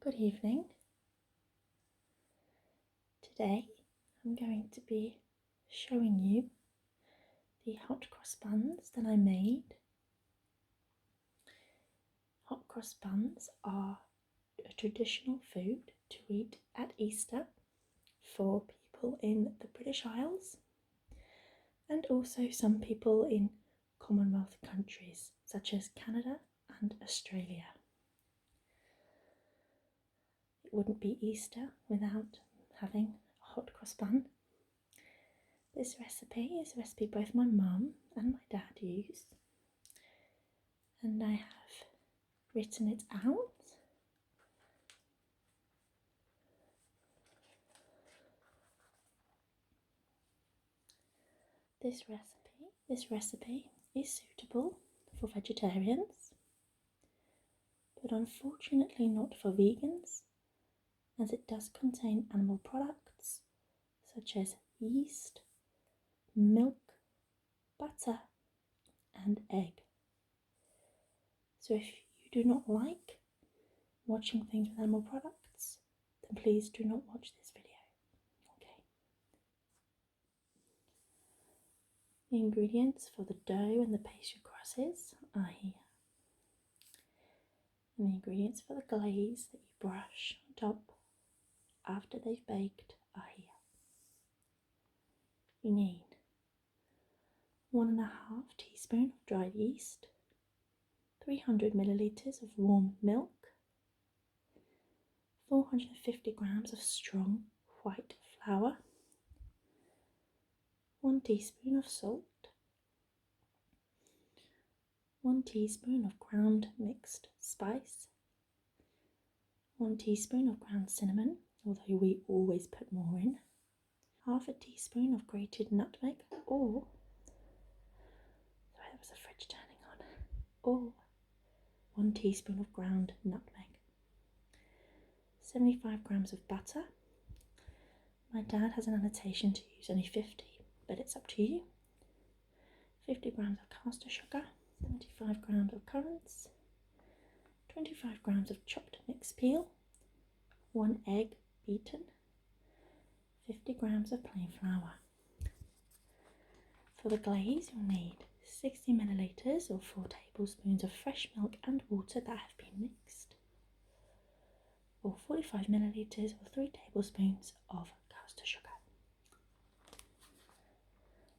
Good evening. Today I'm going to be showing you the hot cross buns that I made. Hot cross buns are a traditional food to eat at Easter for people in the British Isles and also some people in Commonwealth countries such as Canada and Australia. It wouldn't be Easter without having a hot cross bun. This recipe is a recipe both my mum and my dad use, and I have written it out. This recipe is suitable for vegetarians, but unfortunately not for vegans, as it does contain animal products such as yeast, milk, butter, and egg. So if you do not like watching things with animal products, then please do not watch this video. Okay. The ingredients for the dough and the pastry crosses are here. And the ingredients for the glaze that you brush on top after they've baked are here. You need 1.5 teaspoons of dried yeast, 300 millilitres of warm milk, 450 grams of strong white flour, 1 teaspoon of salt, 1 teaspoon of ground mixed spice, 1 teaspoon of ground cinnamon, although we always put more in, half a teaspoon of grated nutmeg, or, sorry, that was the fridge turning on, or 1 teaspoon of ground nutmeg, 75 grams of butter. My dad has an annotation to use only 50, but it's up to you. 50 grams of caster sugar, 75 grams of currants, 25 grams of chopped mixed peel, 1 egg beaten, 50 grams of plain flour. For the glaze, you'll need 60 millilitres or 4 tablespoons of fresh milk and water that have been mixed, or 45 millilitres or 3 tablespoons of caster sugar.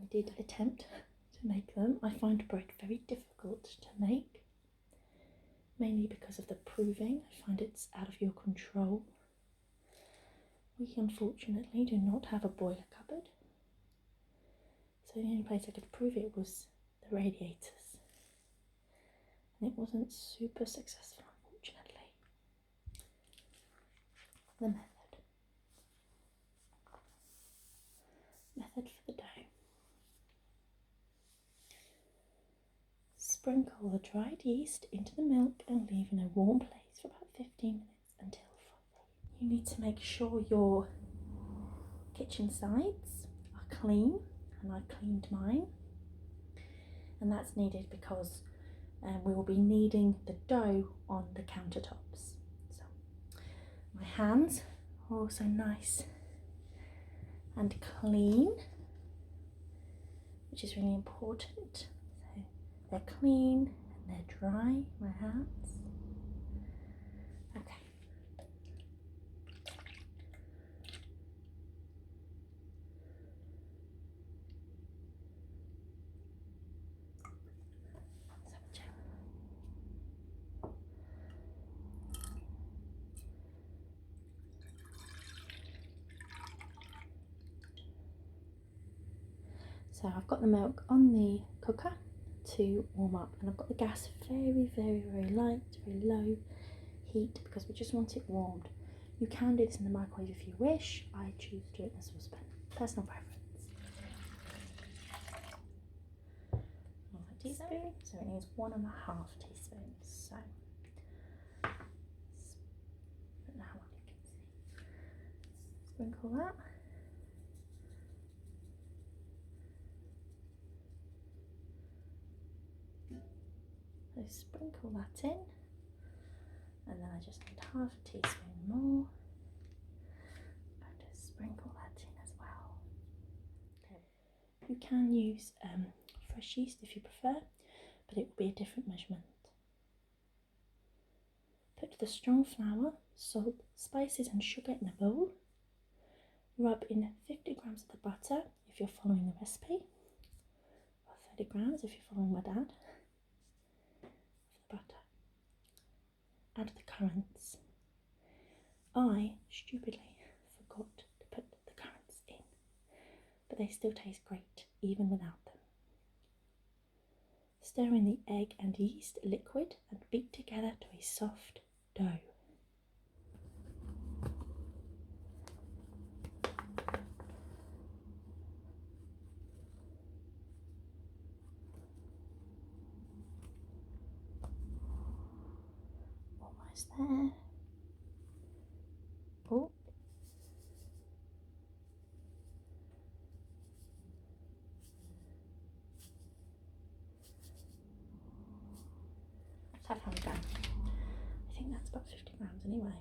I did attempt to make them. I find bread very difficult to make, mainly because of the proving. I find it's out of your control. We unfortunately do not have a boiler cupboard, so the only place I could prove it was the radiators, and it wasn't super successful, unfortunately. The method for the dough. Sprinkle the dried yeast into the milk and leave in a warm place for about 15 minutes until frothy. You need to make sure your kitchen sides are clean, and I cleaned mine, and that's needed because we will be kneading the dough on the countertops. So my hands are also nice and clean, which is really important. So they're clean and they're dry, my hands. Okay. So I've got the milk on the cooker to warm up, and I've got the gas very, very, very light, very low heat, because we just want it warmed. You can do this in the microwave if you wish. I choose to do it in a saucepan. Personal preference. 1 teaspoon, so it needs 1.5 teaspoons. So now you can see. Sprinkle that. So sprinkle that in, And then I just need half a teaspoon more. I'm going to sprinkle that in as well. Okay. You can use fresh yeast if you prefer, but it will be a different measurement. Put the strong flour, salt, spices and sugar in a bowl. Rub in 50 grams of the butter if you're following the recipe, or 30 grams if you're following my dad, of the butter. Add the currants. I stupidly forgot to put the currants in, but they still taste great even without them. Stir in the egg and yeast liquid and beat together to a soft dough. Almost there. Oh. Let's have a go. I think that's about 50 grams anyway.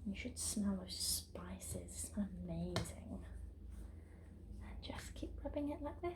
You should smell those spices, they smell amazing. And just keep rubbing it like this.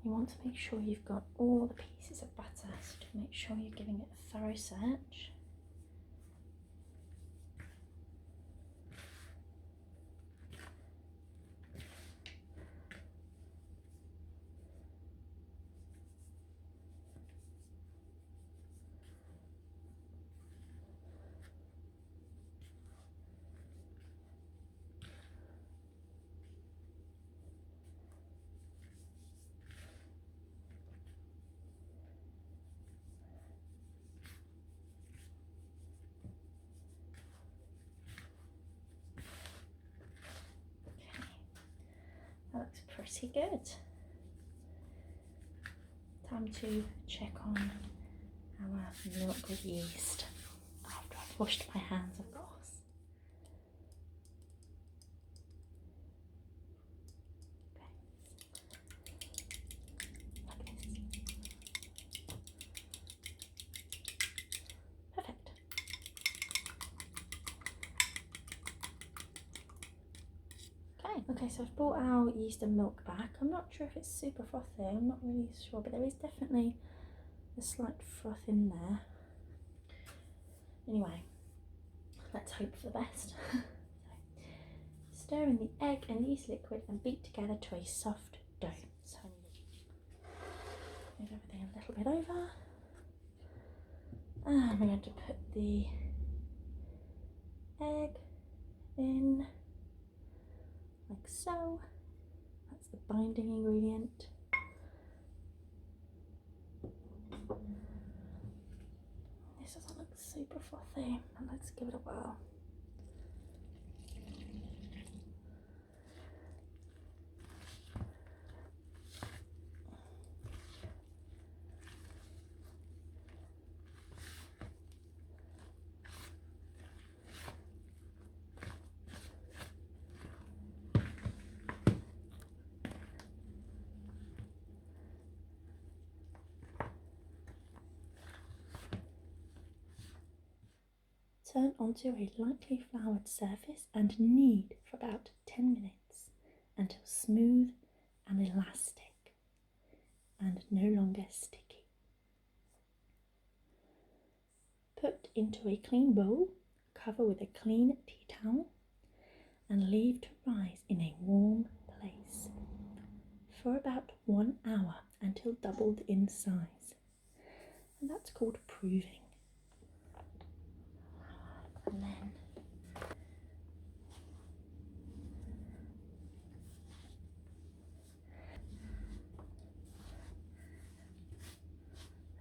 You want to make sure you've got all the pieces of butter, so to make sure you're giving it a thorough search. That looks pretty good. Time to check on our milk with yeast after I've washed my hands, of course. Okay. Like this. Perfect. Okay, so I've brought our yeast and milk back. I'm not sure if it's super frothy, I'm not really sure, but there is definitely a slight froth in there. Anyway, let's hope for the best. So, stir in the egg and yeast liquid and beat together to a soft dough. So move everything a little bit over. And we're going to put the egg in like so. That's the binding ingredient. This doesn't look super frothy, but let's give it a whirl. Turn onto a lightly floured surface and knead for about 10 minutes until smooth and elastic and no longer sticky. Put into a clean bowl, cover with a clean tea towel and leave to rise in a warm place for about 1 hour until doubled in size. And that's called proving. And then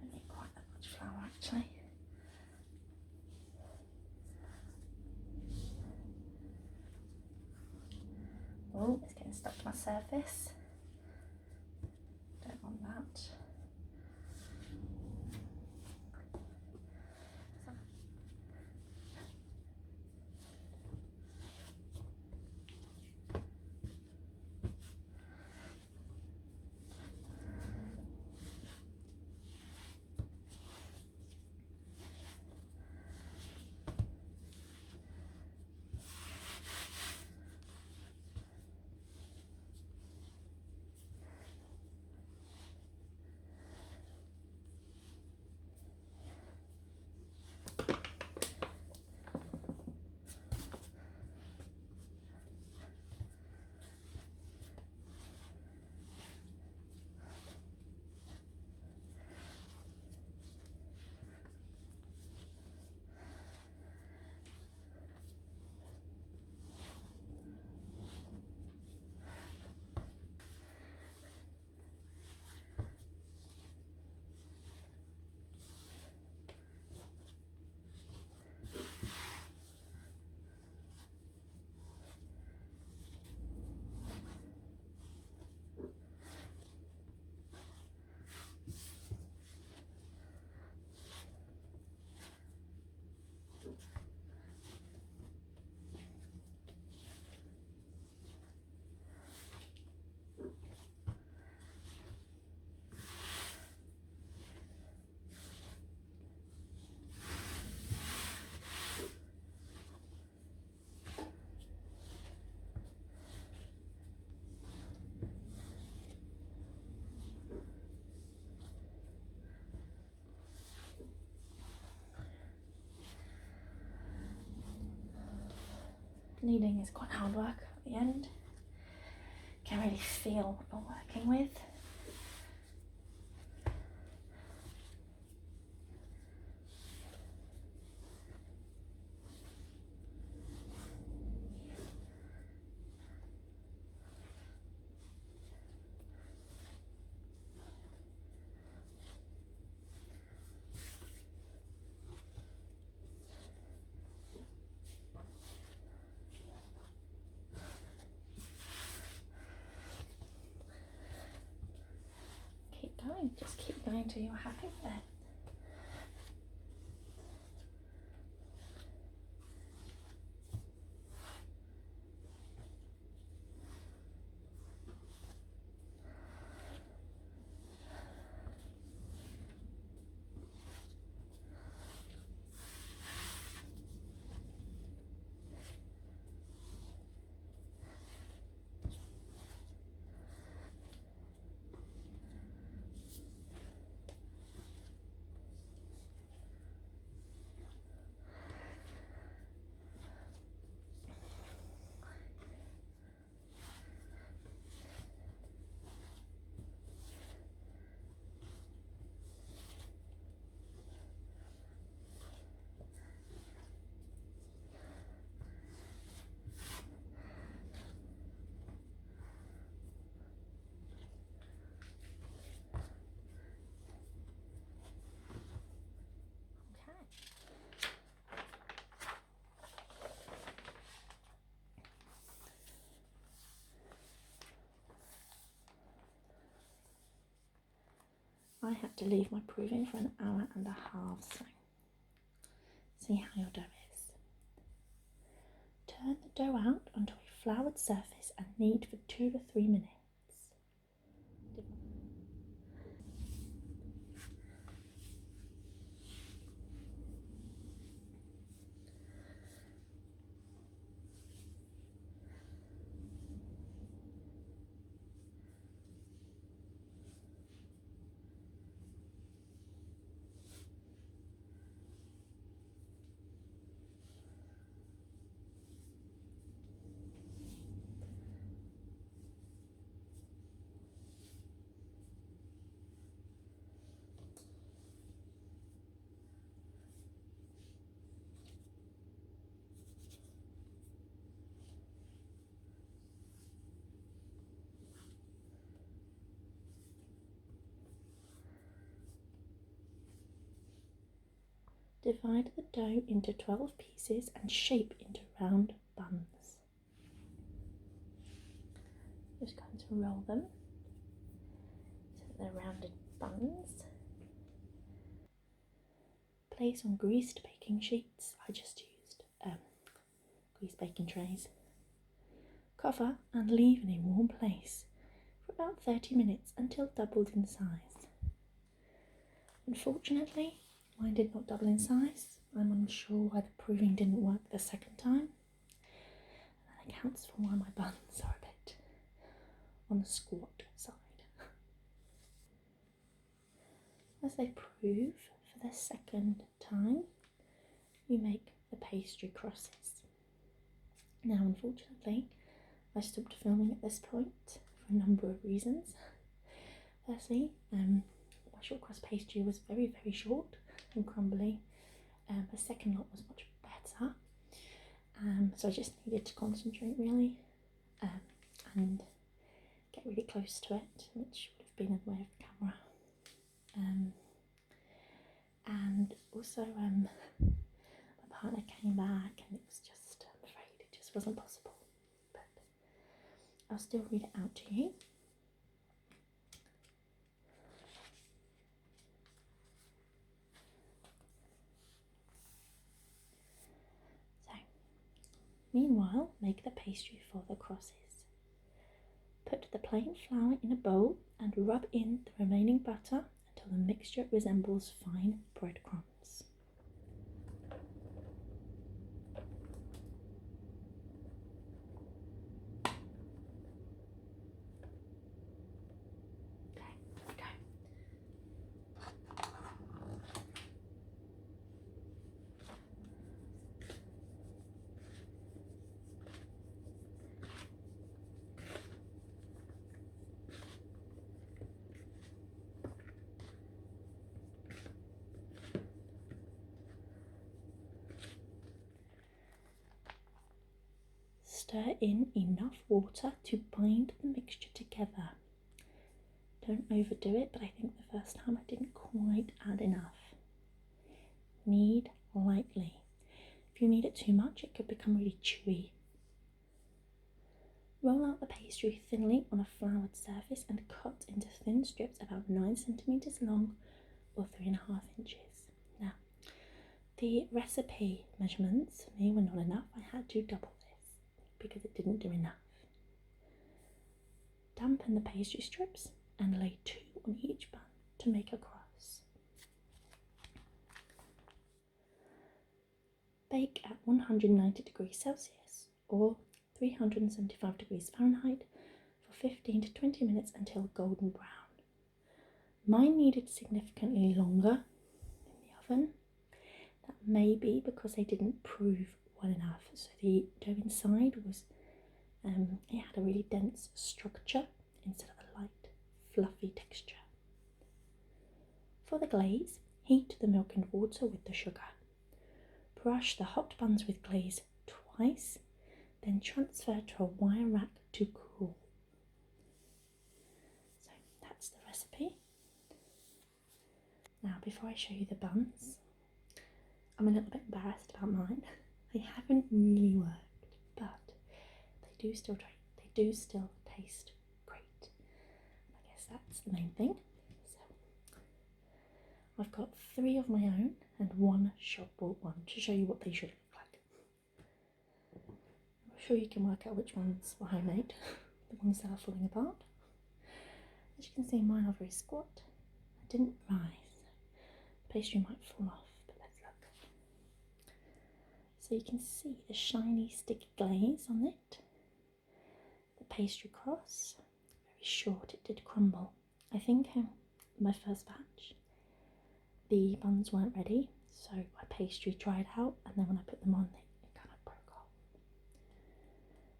I don't need quite that much flour actually. Oh, it's getting stuck to my surface. Don't want that. Kneading is quite hard work at the end. Can really feel what you're working with. Just keep going till you're happy with it. I had to leave my proving for an hour and a half, so see how your dough is. Turn the dough out onto a floured surface and knead for 2 to 3 minutes. Divide the dough into 12 pieces and shape into round buns. Just going to roll them so that they're rounded buns. Place on greased baking sheets. I just used greased baking trays. Cover and leave in a warm place for about 30 minutes until doubled in size. Unfortunately, mine did not double in size. I'm unsure why the proving didn't work the second time. And that accounts for why my buns are a bit on the squat side. As they prove for the second time, you make the pastry crosses. Now, unfortunately, I stopped filming at this point for a number of reasons. Firstly, my short crust pastry was very, very short and crumbly. The second lot was much better, so I just needed to concentrate really and get really close to it, which would have been in the way of the camera. And also my partner came back and it was just, I'm afraid it just wasn't possible, but I'll still read it out to you. So, meanwhile, make the pastry for the crosses. Put the plain flour in a bowl and rub in the remaining butter until the mixture resembles fine breadcrumbs. Stir in enough water to bind the mixture together. Don't overdo it, but I think the first time I didn't quite add enough. Knead lightly. If you knead it too much, it could become really chewy. Roll out the pastry thinly on a floured surface and cut into thin strips about 9 centimeters long or 3.5 inches. Now, the recipe measurements for me were not enough. I had to double this because it didn't do enough. Dampen the pastry strips and lay 2 on each bun to make a cross. Bake at 190 degrees Celsius or 375 degrees Fahrenheit for 15 to 20 minutes until golden brown. Mine needed significantly longer in the oven. That may be because they didn't prove well enough. So the dough inside was, it had a really dense structure instead of a light, fluffy texture. For the glaze, heat the milk and water with the sugar. Brush the hot buns with glaze twice, then transfer to a wire rack to cool. So that's the recipe. Now, before I show you the buns, I'm a little bit embarrassed about mine. They haven't really worked, but they do still taste great. I guess that's the main thing. So I've got 3 of my own and 1 shop bought one to show you what they should look like. I'm sure you can work out which ones were homemade, the ones that are falling apart. As you can see, mine are very squat. I didn't rise. The pastry might fall off, but let's look. So you can see the shiny sticky glaze on it. The pastry cross, very short, it did crumble. I think my first batch, the buns weren't ready, so my pastry dried out, and then when I put them on, it kind of broke off.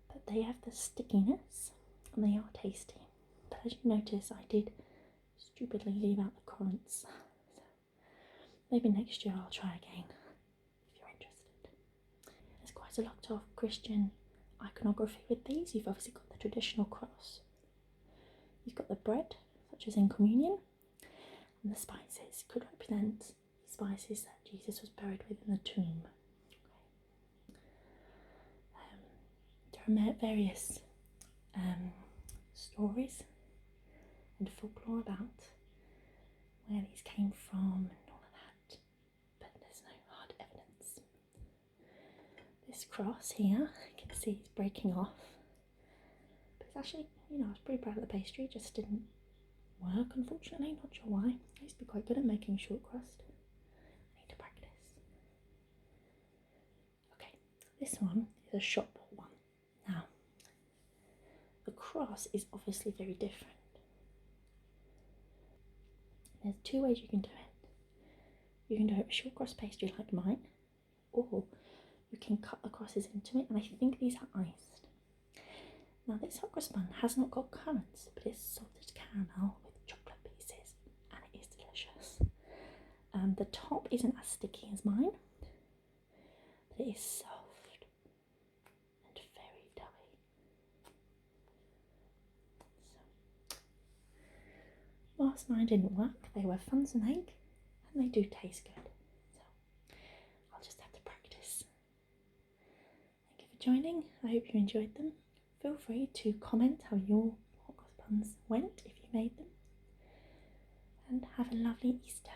But they have the stickiness, and they are tasty. But as you notice, I did stupidly leave out the currants. So maybe next year I'll try again, if you're interested. There's quite a lot of Christian iconography with these. You've obviously got the traditional cross. You've got the bread, such as in communion, and the spices could represent spices that Jesus was buried with in the tomb. There are various stories and folklore about where these came from and all of that, but there's no hard evidence. This cross here, you can see it's breaking off, but it's actually, I was pretty proud of the pastry, just didn't work unfortunately, not sure why. I used to be quite good at making short crust. I need to practice. Okay, this one is a shop bought one. Now, the cross is obviously very different. There's two ways you can do it. You can do it with short crust pastry like mine, or you can cut the crosses into it, and I think these are iced. Now this hot cross bun has not got currants, but it's salted caramel with chocolate pieces, and it is delicious. The top isn't as sticky as mine, but it is soft and very doughy. So, whilst mine didn't work, they were fun to make, and they do taste good. So I'll just have to practice. Thank you for joining. I hope you enjoyed them. Feel free to comment how your hot cross buns went if you made them. And have a lovely Easter.